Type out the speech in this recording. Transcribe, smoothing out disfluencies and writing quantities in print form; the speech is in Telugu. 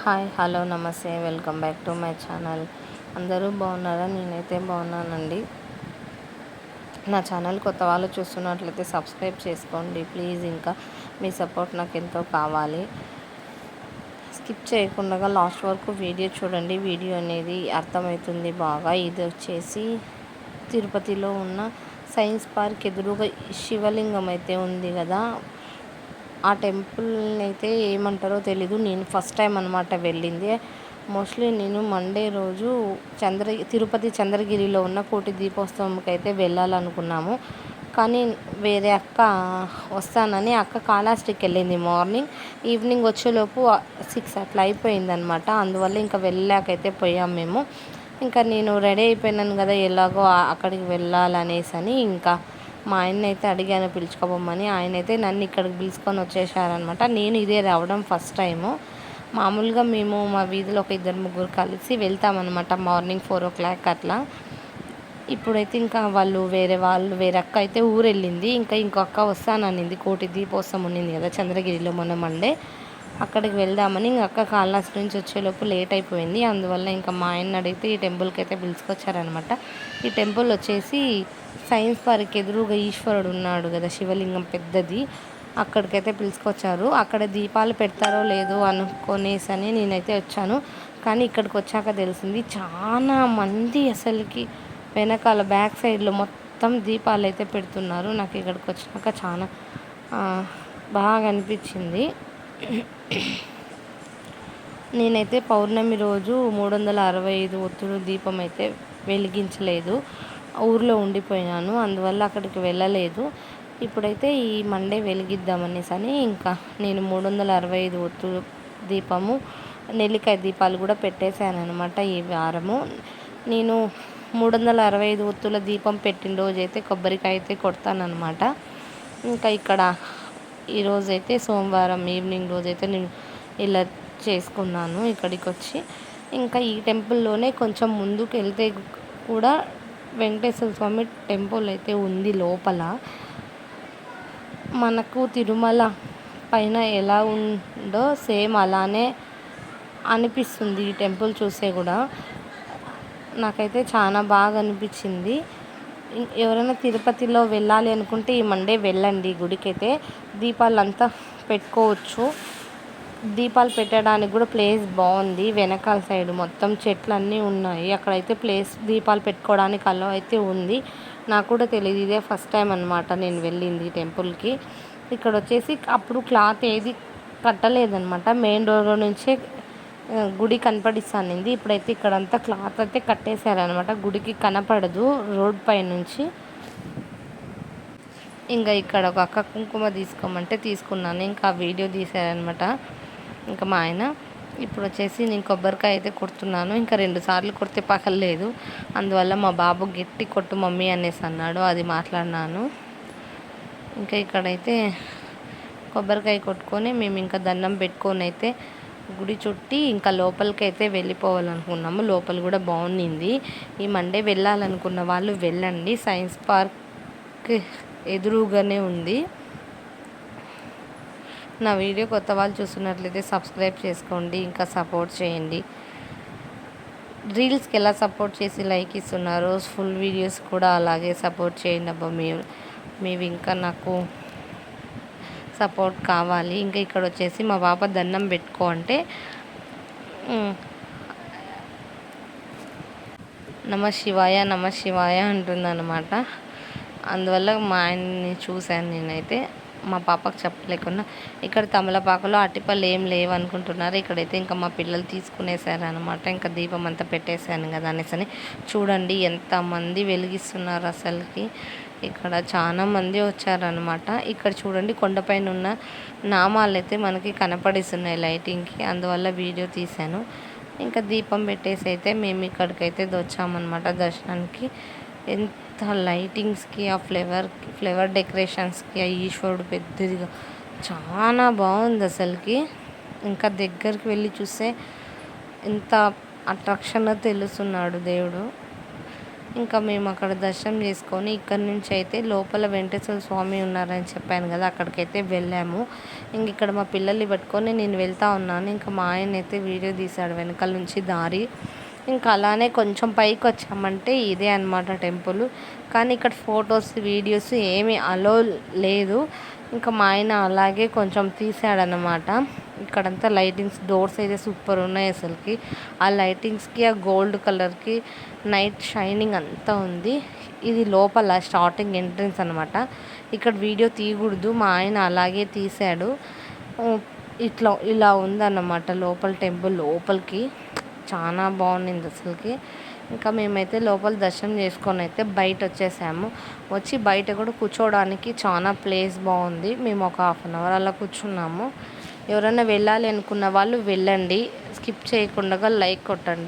హాయ్ హలో నమస్తే welcome back to my channel. అందరూ బాగున్నారా? నేనైతే బాగున్నానండి. నా ఛానల్ కొత్త వాళ్ళు చూస్తున్నట్లయితే సబ్స్క్రైబ్ చేసుకోండి ప్లీజ్. ఇంకా మీ సపోర్ట్ నాకు ఎంతో కావాలి. స్కిప్ చేయకుండా లాస్ట్ వరకు వీడియో చూడండి. వీడియో అనేది అర్థమవుతుంది బాగా. ఇది వచ్చేసి తిరుపతిలో ఉన్న సైన్స్ పార్క్ ఎదురుగా శివలింగం అయితే ఉంది కదా, ఆ టెంపుల్ని అయితే ఏమంటారో తెలీదు. నేను ఫస్ట్ టైం అనమాట వెళ్ళింది. మోస్ట్లీ నేను మండే రోజు తిరుపతి చంద్రగిరిలో ఉన్న కోటి దీపోత్సవంకి అయితే వెళ్ళాలనుకున్నాము. కానీ వేరే అక్క వస్తానని అక్క కాళహస్తికి వెళ్ళింది మార్నింగ్. ఈవినింగ్ వచ్చేలోపు 6 అట్లా అయిపోయిందనమాట. అందువల్ల ఇంకా వెళ్ళాకైతే పోయాం మేము. ఇంకా నేను రెడీ అయిపోయినాను కదా, ఎలాగో అక్కడికి వెళ్ళాలనేసి అని ఇంకా మా ఆయన అయితే అడిగాను పిలుచుకోబోమని. ఆయన అయితే నన్ను ఇక్కడికి పిలుచుకొని వచ్చేసారనమాట. నేను ఇదే రావడం ఫస్ట్ టైము. మామూలుగా మేము మా వీధిలో ఒక 2-3 కలిసి వెళ్తామన్నమాట మార్నింగ్ 4 o'clock అట్లా. ఇప్పుడైతే ఇంకా వేరే అక్క అయితే ఊరు వెళ్ళింది. ఇంకా ఇంకో అక్క వస్తాననింది. కోటి దీపోత్సవం ఉన్నింది కదా చంద్రగిరిలో మొన్న మండే, అక్కడికి వెళ్దామని. ఇంక అక్క కాళహస్తి నుంచి వచ్చేలోపు లేట్ అయిపోయింది. అందువల్ల ఇంకా మా ఆయన అడిగితే ఈ టెంపుల్కి అయితే పిలుచుకొచ్చారనమాట. ఈ టెంపుల్ వచ్చేసి సైన్స్ పార్క్ ఎదురుగా ఈశ్వరుడు ఉన్నాడు కదా, శివలింగం పెద్దది, అక్కడికైతే పిలుచుకొచ్చారు. అక్కడ దీపాలు పెడతారో లేదో అనుకునేసని నేనైతే వచ్చాను. కానీ ఇక్కడికి వచ్చాక తెలిసింది చాలా మంది అసలుకి వెనకాల బ్యాక్ సైడ్లో మొత్తం దీపాలు అయితే పెడుతున్నారు. నాకు ఇక్కడికి వచ్చినాక చాలా బాగా అనిపించింది. నేనైతే పౌర్ణమి రోజు 365 ఒత్తులు దీపం అయితే వెలిగించలేదు, ఊర్లో ఉండిపోయినాను. అందువల్ల అక్కడికి వెళ్ళలేదు. ఇప్పుడైతే ఈ మండే వెలిగిద్దామనేసి అని ఇంకా నేను 365 ఒత్తులు దీపము, నెల్లికాయ దీపాలు కూడా పెట్టేశాను అనమాట. ఈ వారము నేను 365 ఒత్తుల దీపం పెట్టిన రోజైతే కొబ్బరికాయ అయితే కొడతానమాట. ఇంకా ఇక్కడ ఈరోజైతే సోమవారం ఈవినింగ్ రోజైతే నేను ఇలా చేసుకున్నాను ఇక్కడికి వచ్చి. ఇంకా ఈ టెంపుల్లోనే కొంచెం ముందుకు వెళ్తే కూడా వెంకటేశ్వర స్వామి టెంపుల్ అయితే ఉంది లోపల. మనకు తిరుమల పైన ఎలా ఉందో సేమ్ అలానే అనిపిస్తుంది ఈ టెంపుల్ చూసే కూడా. నాకైతే చాలా బాగా అనిపించింది. ఎవరైనా తిరుపతిలో వెళ్ళాలి అనుకుంటే ఈ మండే వెళ్ళండి గుడికైతే. దీపాలంతా పెట్టుకోవచ్చు. దీపాలు పెట్టడానికి కూడా ప్లేస్ బాగుంది. వెనకాల సైడ్ మొత్తం చెట్లన్నీ ఉన్నాయి. అక్కడైతే ప్లేస్ దీపాలు పెట్టుకోవడానికి అలో అయితే ఉంది. నాకు కూడా తెలియదు, ఇదే ఫస్ట్ టైం అనమాట నేను వెళ్ళింది టెంపుల్కి. ఇక్కడ వచ్చేసి అప్పుడు క్లాత్ ఏది కట్టలేదనమాట. మెయిన్ డోర్ నుంచే గుడి కనపడిస్తానింది. ఇప్పుడైతే ఇక్కడంతా క్లాత్ అయితే కట్టేశారనమాట, గుడికి కనపడదు రోడ్ పై నుంచి. ఇంకా ఇక్కడ ఒక అక్క కుంకుమ తీసుకోమంటే తీసుకున్నాను. ఇంకా వీడియో తీశారనమాట ఇంకా మా ఆయన. ఇప్పుడు వచ్చేసి నేను కొబ్బరికాయ అయితే కొడుతున్నాను. ఇంకా 2 సార్లు కొడితే పగలలేదు. అందువల్ల మా బాబు గట్టి కొట్టు మమ్మీ అనేసి అన్నాడు, అది మాట్లాడినాను. ఇంకా ఇక్కడైతే కొబ్బరికాయ కొట్టుకొని మేము ఇంకా దండం పెట్టుకొని అయితే గుడి చుట్టి ఇంకా లోపలికి అయితే వెళ్ళిపోవాలనుకున్నాము. లోపల కూడా బాగుండింది. ఈ మండే వెళ్ళాలనుకున్న వాళ్ళు వెళ్ళండి, సైన్స్ పార్క్ ఎదురుగానే ఉంది. నా వీడియో కొత్త వాళ్ళు చూస్తున్నట్లయితే సబ్స్క్రైబ్ చేసుకోండి, ఇంకా సపోర్ట్ చేయండి. రీల్స్కి ఎలా సపోర్ట్ చేసి లైక్ ఇస్తున్నారో ఫుల్ వీడియోస్ కూడా అలాగే సపోర్ట్ చేయండి అబ్బా. మీవి ఇంకా నాకు సపోర్ట్ కావాలి. ఇంకా ఇక్కడ వచ్చేసి మా పాప దండం పెట్టుకో అంటే నమ శివాయ అంటుందన్నమాట. అందువల్ల మా ఆయన్ని చూశాను నేనైతే, మా పాపకు చెప్పలేకుండా. ఇక్కడ తమలపాకులో అట్టిపళ్ళు ఏం లేవు అనుకుంటున్నారు. ఇక్కడైతే ఇంకా మా పిల్లలు తీసుకునేసారనమాట. ఇంకా దీపం అంతా పెట్టేశాను కదా అనేసి. చూడండి ఎంతమంది వెలిగిస్తున్నారు అసలుకి. ఇక్కడ చాలా మంది వచ్చారనమాట. ఇక్కడ చూడండి కొండపైన ఉన్న నామాలు అయితే మనకి కనపడిస్తున్నాయి లైటింగ్కి, అందువల్ల వీడియో తీశాను. ఇంకా దీపం పెట్టేసి అయితే మేము ఇక్కడికైతే వచ్చామన్నమాట దర్శనానికి. ఎంత లైటింగ్స్కి, ఆ ఫ్లేవర్ డెకరేషన్స్కి, ఆ ఈశ్వరుడు పెద్దదిగా చాలా బాగుంది అసలుకి. ఇంకా దగ్గరికి వెళ్ళి చూస్తే ఎంత అట్రాక్షన్గా తెలుస్తున్నాడు దేవుడు. ఇంకా మేము అక్కడ దర్శనం చేసుకొని ఇక్కడ నుంచి అయితే లోపల వెంకటేశ్వర స్వామి ఉన్నారని చెప్పాను కదా, అక్కడికైతే వెళ్ళాము. ఇంక ఇక్కడ మా పిల్లల్ని పట్టుకొని నేను వెళ్తూ ఉన్నాను. ఇంకా మా ఆయన అయితే వీడియో తీశాడు వెనకాల నుంచి దారి. ఇంకా అలానే కొంచెం పైకి వచ్చామంటే ఇదే అనమాట టెంపుల్. కానీ ఇక్కడ ఫొటోస్ వీడియోస్ ఏమీ అలో లేదు. ఇంకా మా ఆయన అలాగే కొంచెం తీసాడనమాట. ఇక్కడంతా లైటింగ్స్, డోర్స్ అయితే సూపర్ ఉన్నాయి అసలుకి. ఆ లైటింగ్స్కి ఆ గోల్డ్ కలర్కి నైట్ షైనింగ్ అంతా ఉంది. ఇది లోపల స్టార్టింగ్ ఎంట్రన్స్ అనమాట. ఇక్కడ వీడియో తీయకూడదు, మా ఆయన అలాగే తీశాడు. ఇలా ఉందన్నమాట లోపల టెంపుల్. లోపలికి చాలా బాగుండింది అసలుకి. ఇంకా మేమైతే లోపల దర్శనం చేసుకొని అయితే బయట వచ్చేసాము. వచ్చి బయట కూడా కూర్చోవడానికి చాలా ప్లేస్ బాగుంది. మేము ఒక 1/2 అవర్ అలా కూర్చున్నాము. ఎవరైనా వెళ్ళాలి అనుకున్న వాళ్ళు వెళ్ళండి, స్కిప్ చేయకుండా లైక్ కొట్టండి.